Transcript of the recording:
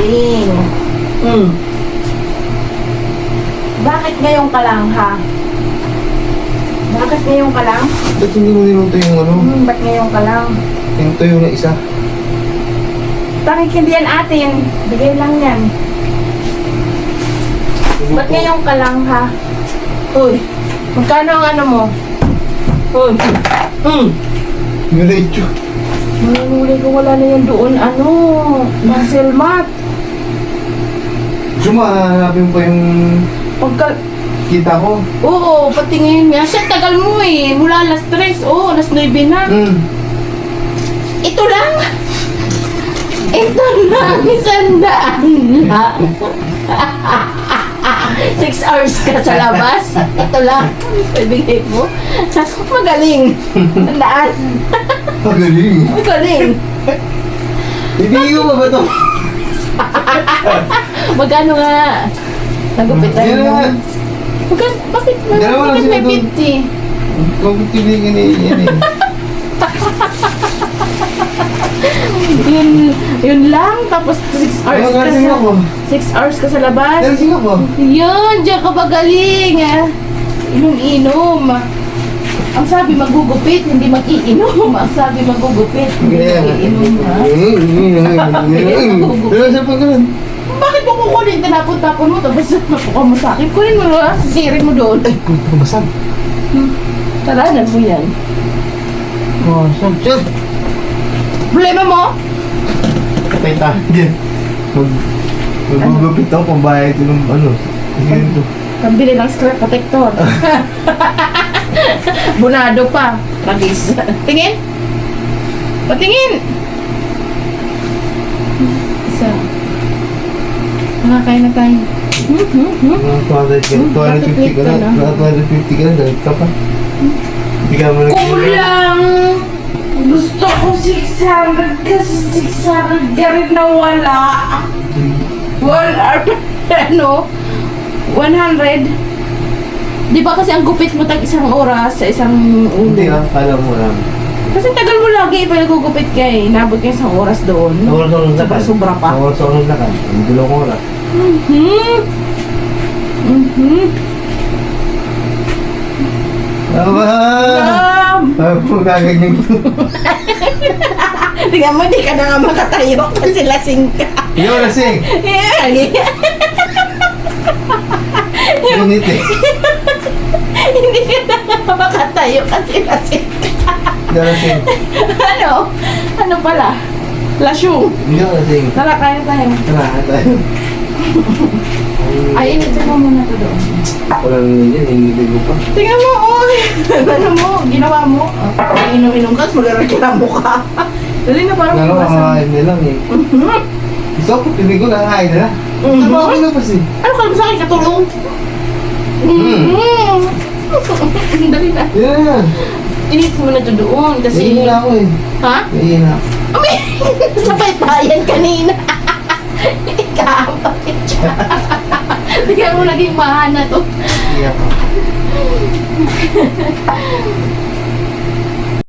magaling. Bakit ngayon ka lang, ha? Bakit ngayon ka lang? Ba't hindi mo niluto yung ano? Ba't ngayon ka lang? Yung tuyo na isa. Pakikindihan atin. Bigay lang yan. Ba't ngayon ka lang, ha? Uy, magkano ang ano mo? Uy, Maliit yun. manunuli ko, wala na yan doon. Ano? Muscle mat. Gusto mo, hanapin pa yung Pagka... kita ko. Oo, patingin nga. Siya, tagal mo eh. Mula alas 3. Oo, alas 9 na. Ito lang. Ito lang. Isandaan lang. 6 hours ka sa labas. Ito lang. Ibigay mo. Magaling. Tandaan. Magaling. Magaling. Ibigay ko pa ba ito? Magkano nga? Nagupitan Yan mo. na. Bakit? Dalawa lang Bakit sila may doon. 50? Huwag ko tibigin eh. Yan eh. Yun lang, tapos 6 hours ka Galing sa... ako. 6 hours ka sa labas. Galing ako. Yun, diyan ka ba galing? Inom-inom. Ang sabi magugupit, hindi mag-iinom. Ang sabi magugupit, hindi mag-iinom, ha? Dalawa sa pagkalan. Bakit mo kukunin? Tinapon-tapon mo, tapos napuka mo sa akin. Kunin mo, ha? Sisirin mo doon. Ay, kumabasan. Talanan mo yan. Oh, saan? Problema mo? Patay tayo dyan. Magugupit ako kung bayad ito ng ano. Ganito. Pambili ng scrap protector. Bunado pa. Tragis. Tingin. Patingin. Isa. Nakakain na tayo. Mga 250 ka na. Mga 250 ka na. Dalit ka pa. Hindi ka naman Kulang! Gusto ko 600 kasi 600 ka rin nawala. Ano? 100? Di ba kasi ang gupit mo tag isang oras sa isang Hindi ulo? ah, kala mo lang. Kasi tagal mo lagi pa nagugupit ka eh. Nabot ka isang oras doon. Oras-oras na ka. Sobra pa. Oras-oras na ka. Ang dalawang oras. Tama! Ako gaganyan ko. Tingnan mo, di ka na nga makatayo kasi lasing ka. Ikaw lasing! Init eh. Hindi ka na nga makatayo kasi lasing ka. Ikaw lasing. Ano? Ano pala? Lasyong. Ikaw lasing. Tara, kaya tayo. Tara, tayo. Ay, init mo muna to doon. Walang yan, hingilig mo pa. Tingnan mo, oy! Ano mo? Ginawa mo? Inom-inom ka, magreklamo ka. Dali na parang Lalo, buwasan. kakain nila eh. Gusto ko, pinig ko nakain nila. Tama ako na pa si. Ano ka sa akin? Katulong? Dali na. Yan. Init mo na to doon kasi... Naiin na ako eh. Ha? Naiin na. Umi! Sabay tayan kanina. Ikaw. Bigyan mo naging mahana to. Iyak ako.